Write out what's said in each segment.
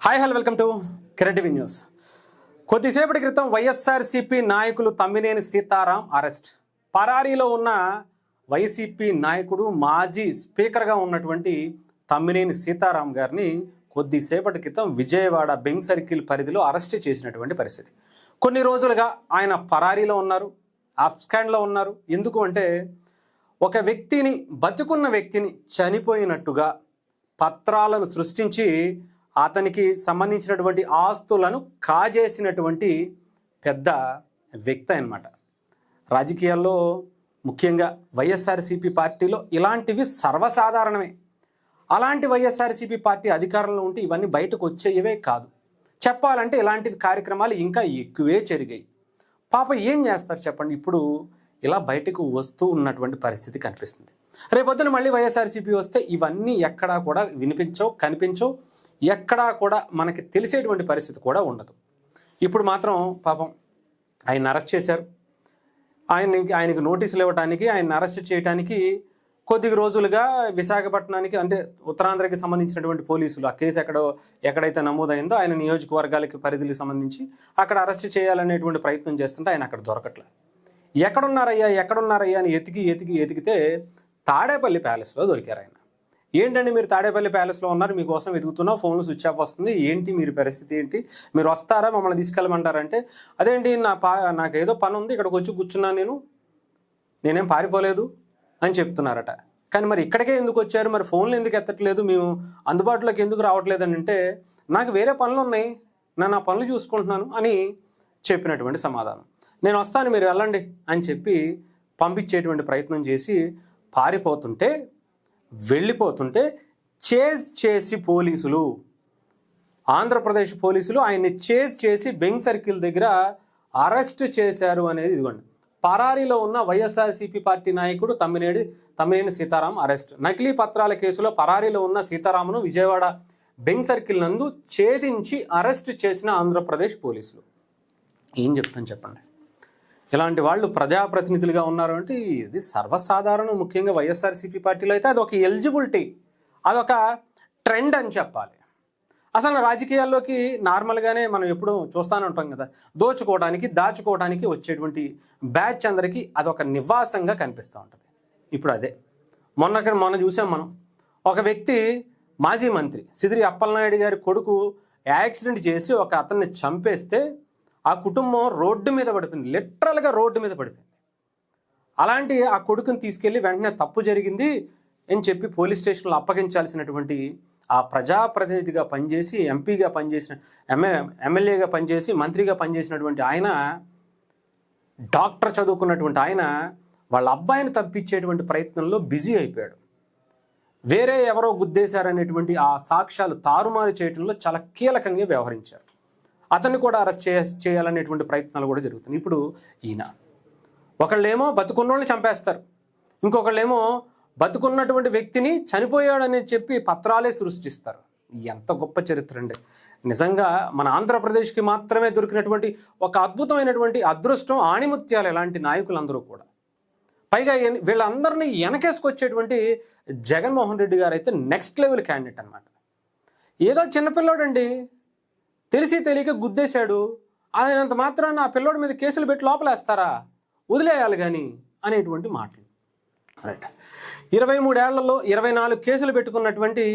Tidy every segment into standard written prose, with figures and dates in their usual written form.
Hi hello welcome to Kiran TV news. కొద్దిసేపటి క్రితం వైఎస్ఆర్సీపీ నాయకులు తమ్మినేని సీతారాం అరెస్ట్. పరారీలో ఉన్న వైసీపీ నాయకుడు మాజీ స్పీకర్గా ఉన్నటువంటి తమ్మినేని సీతారాం గారిని కొద్దిసేపటి క్రితం విజయవాడ బెంగ్ సర్కిల్ పరిధిలో అరెస్ట్ చేసినటువంటి పరిస్థితి. కొన్ని రోజులుగా ఆయన పరారీలో ఉన్నారు, అబ్స్కాండ్లో ఉన్నారు. ఎందుకు అంటే ఒక వ్యక్తిని, బతికున్న వ్యక్తిని చనిపోయినట్టుగా పత్రాలను సృష్టించి అతనికి సంబంధించినటువంటి ఆస్తులను కాజేసినటువంటి పెద్ద వ్యక్తి అన్నమాట. రాజకీయాల్లో ముఖ్యంగా వైఎస్ఆర్సీపీ పార్టీలో ఇలాంటివి సర్వసాధారణమే. అలాంటి వైఎస్ఆర్సీపీ పార్టీ అధికారంలో ఉంటే ఇవన్నీ బయటకు వచ్చేవే కాదు. చెప్పాలంటే ఇలాంటివి కార్యక్రమాలు ఇంకా ఎక్కువే జరిగాయి. పాప ఏం చేస్తారు చెప్పండి. ఇప్పుడు ఇలా బయటకు వస్తూ ఉన్నటువంటి పరిస్థితి కనిపిస్తుంది. రేపొద్దున మళ్ళీ వైఎస్ఆర్సీపీ వస్తే ఇవన్నీ ఎక్కడా కూడా వినిపించవు, కనిపించవు, ఎక్కడా కూడా మనకి తెలిసేటువంటి పరిస్థితి కూడా ఉండదు. ఇప్పుడు మాత్రం పాపం ఆయన అరెస్ట్ చేశారు. ఆయనకి నోటీసులు ఇవ్వడానికి, ఆయన అరెస్ట్ చేయడానికి కొద్ది రోజులుగా విశాఖపట్నానికి, అంటే ఉత్తరాంధ్రకి సంబంధించినటువంటి పోలీసులు ఆ కేసు ఎక్కడైతే నమోదైందో ఆయన నియోజకవర్గాలకి పరిధికి సంబంధించి అక్కడ అరెస్ట్ చేయాలనేటువంటి ప్రయత్నం చేస్తుంటే ఆయన అక్కడ దొరకట్లేదు. ఎక్కడున్నారయ్యా అని ఎతికితే తాడేపల్లి ప్యాలెస్లో దొరికారు ఆయన. ఏంటండి మీరు తాడేపల్లి ప్యాలెస్లో ఉన్నారు, మీకోసం వెతుకుతున్నా, ఫోన్లు స్విచ్ ఆఫ్ వస్తుంది, ఏంటి మీరు పరిస్థితి ఏంటి, మీరు వస్తారా, మమ్మల్ని తీసుకెళ్ళమంటారంటే అదేంటి నాకేదో పని ఉంది, ఇక్కడికి వచ్చి కూర్చున్నాను, నేనేం పారిపోలేదు అని చెప్తున్నారట. కానీ మరి ఇక్కడికే ఎందుకు వచ్చారు, మరి ఫోన్లు ఎందుకు ఎత్తట్లేదు, మేము అందుబాటులోకి ఎందుకు రావట్లేదు అని అంటే నాకు వేరే పనులు ఉన్నాయి, నేను ఆ పనులు చూసుకుంటున్నాను అని చెప్పినటువంటి సమాధానం. నేను వస్తాను, మీరు వెళ్ళండి అని చెప్పి పంపించేటువంటి ప్రయత్నం చేసి వెళ్ళిపోతుంటే చేజ్ చేసి పోలీసులు, ఆంధ్రప్రదేశ్ పోలీసులు ఆయన్ని చేజ్ చేసి బెంగ్ సర్కిల్ దగ్గర అరెస్ట్ చేశారు అనేది ఇదిగోండి. పరారీలో ఉన్న వైఎస్ఆర్సీపీ పార్టీ నాయకుడు తమ్మినేని సీతారాం అరెస్ట్. నకిలీ పత్రాల కేసులో పరారీలో ఉన్న సీతారాంను విజయవాడ బెంగ్ సర్కిల్ నందు ఛేదించి అరెస్ట్ చేసిన ఆంధ్రప్రదేశ్ పోలీసులు. ఏం చెప్తాను చెప్పండి. ఇలాంటి వాళ్ళు ప్రజాప్రతినిధులుగా ఉన్నారు అంటే ఇది సర్వసాధారణం. ముఖ్యంగా వైఎస్ఆర్సీపీ పార్టీలో అయితే అదొక ఎలిజిబిలిటీ, అదొక ట్రెండ్ అని చెప్పాలి. అసలు రాజకీయాల్లోకి నార్మల్గానే మనం ఎప్పుడూ చూస్తూనే ఉంటాం కదా, దాచుకోవడానికి వచ్చేటువంటి బ్యాచ్ అందరికీ అదొక నివాసంగా కనిపిస్తూ ఉంటుంది. ఇప్పుడు అదే మొన్న చూసాం మనం. ఒక వ్యక్తి, మాజీ మంత్రి సిదిరి అప్పలనాయుడు గారి కొడుకు యాక్సిడెంట్ చేసి ఒక అతన్ని చంపేస్తే ఆ కుటుంబం రోడ్డు మీద పడిపోయింది, లిటరల్గా రోడ్డు మీద పడిపోయింది. అలాంటి ఆ కొడుకుని తీసుకెళ్ళి వెంటనే తప్పు జరిగింది అని చెప్పి పోలీస్ స్టేషన్లో అప్పగించాల్సినటువంటి ఆ ప్రజాప్రతినిధిగా పనిచేసి, ఎంపీగా పనిచేసిన, ఎమ్మెల్యేగా పనిచేసి, మంత్రిగా పనిచేసినటువంటి ఆయన, డాక్టర్ చదువుకున్నటువంటి ఆయన వాళ్ళ అబ్బాయిని తప్పించేటువంటి ప్రయత్నంలో బిజీ అయిపోయాడు. వేరే ఎవరో గుద్దేశారనేటువంటి ఆ సాక్ష్యాలు తారుమారు చేయడంలో చాలా కీలకంగా వ్యవహరించారు. అతన్ని కూడా అరెస్ట్ చేయాలనేటువంటి ప్రయత్నాలు కూడా జరుగుతున్నాయి. ఇప్పుడు ఈయన ఒకళ్ళేమో బతుకున్నోళ్ళని చంపేస్తారు, ఇంకొకళ్ళేమో బతుకున్నటువంటి వ్యక్తిని చనిపోయాడని చెప్పి పత్రాలే సృష్టిస్తారు. ఎంత గొప్ప చరిత్ర అండి. నిజంగా మన ఆంధ్రప్రదేశ్కి మాత్రమే దొరికినటువంటి ఒక అద్భుతమైనటువంటి అదృష్టం, ఆణిముత్యాలు ఎలాంటి నాయకులందరూ కూడా. పైగా వీళ్ళందరినీ వెనకేసుకొచ్చేటువంటి జగన్మోహన్ రెడ్డి గారు అయితే నెక్స్ట్ లెవెల్ క్యాండిడేట్ అనమాట. ఏదో చిన్నపిల్లోడండి, తెలిసి తెలియక గుద్దేశాడు, ఆయనంత మాత్రాన ఆ పిల్లోడి మీద కేసులు పెట్టి లోపలేస్తారా, వదిలేయాలి కానీ అనేటువంటి మాటలు. రైట్. 23 ఏళ్లలో 24 కేసులు పెట్టుకున్నటువంటి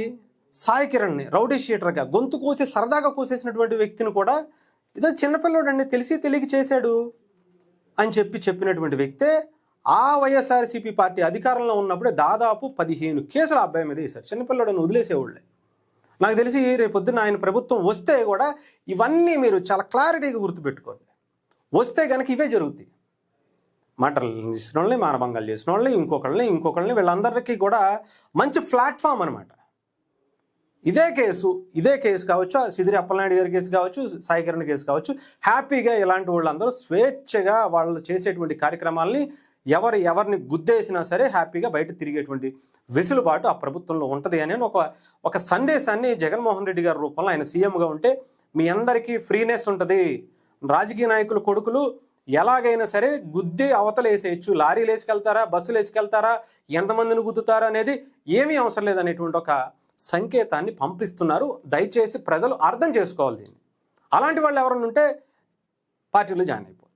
సాయి కిరణ్ని రౌడీ షీటర్గా గొంతు కోసి సరదాగా కోసేసినటువంటి వ్యక్తిని కూడా ఏదో చిన్నపిల్లోడండి, తెలిసి తెలియక చేశాడు అని చెప్పినటువంటి వ్యక్తే ఆ వైఎస్ఆర్సీపీ పార్టీ అధికారంలో ఉన్నప్పుడే దాదాపు 15 కేసులు ఆ అబ్బాయి మీద వేశారు. చిన్నపిల్లోడని వదిలేసేవాళ్ళే. నాకు తెలిసి రేపొద్దున ఆయన ప్రభుత్వం వస్తే కూడా ఇవన్నీ మీరు చాలా క్లారిటీగా గుర్తుపెట్టుకోండి. వస్తే కనుక ఇవే జరుగుతాయి. మటర్లు చేసిన వాళ్ళని, మానభంగాలు చేసిన వాళ్ళని, ఇంకొకళ్ళని వీళ్ళందరికీ కూడా మంచి ప్లాట్ఫామ్ అనమాట. ఇదే కేసు కావచ్చు, సిదిరి అప్పలనాయుడు గారి కేసు కావచ్చు, సాయి కిరణ్ కేసు కావచ్చు, హ్యాపీగా ఇలాంటి వాళ్ళందరూ స్వేచ్ఛగా వాళ్ళు చేసేటువంటి కార్యక్రమాలని ఎవరిని గుద్దేసినా సరే హ్యాపీగా బయట తిరిగేటువంటి వెసులుబాటు ఆ ప్రభుత్వంలో ఉంటుంది అని ఒక సందేశాన్ని జగన్మోహన్ రెడ్డి గారి రూపంలో ఆయన సీఎంగా ఉంటే మీ అందరికీ ఫ్రీనెస్ ఉంటుంది. రాజకీయ నాయకుల కొడుకులు ఎలాగైనా సరే గుద్ది అవతల వేసేయచ్చు, లారీలు వేసుకెళ్తారా, బస్సులు వేసుకెళ్తారా, ఎంతమందిని గుద్దుతారా అనేది ఏమీ అవసరం లేదనేటువంటి ఒక సంకేతాన్ని పంపిస్తున్నారు. దయచేసి ప్రజలు అర్థం చేసుకోవాలి దీన్ని. అలాంటి వాళ్ళు ఎవరైనా ఉంటే పార్టీలో జాయిన్ అయిపోవాలి.